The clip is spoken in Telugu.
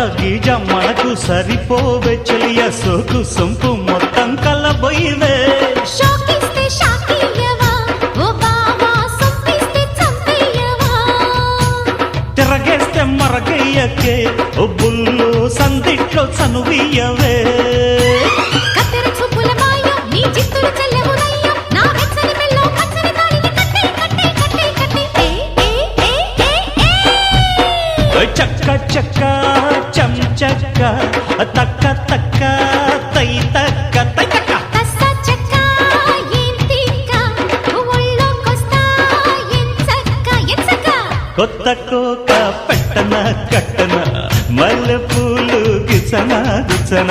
రోజా గీజ మనకు సరిపోవే చెలియ సోకు సొంపు మొత్తం కలబోయివే షోకిస్తే షాకియవా ఓ బావా సొంపిస్తే చంపేయవా తిరగేస్తే మరగయ్యకే ఓ బుల్లు సందిట్లో చనువియవే కత్తెర చూపుల మాయం నీ జిత్తులు చెల్లెవునయ్యం నా వెచ్చని మెల్లో పచ్చని తాళిని కట్టే కట్టే కట్టే కట్టే ఏ చక్క చక్క చం చక్క తక్క తక్క తై తక్క తై తక్క కస్స చెక్క ఏం తిక్క ఒళ్ళోకొస్తా ఎంచక్క కొత్త కోక పెట్టన కట్టన మల్లె పూలు గిచన గిచన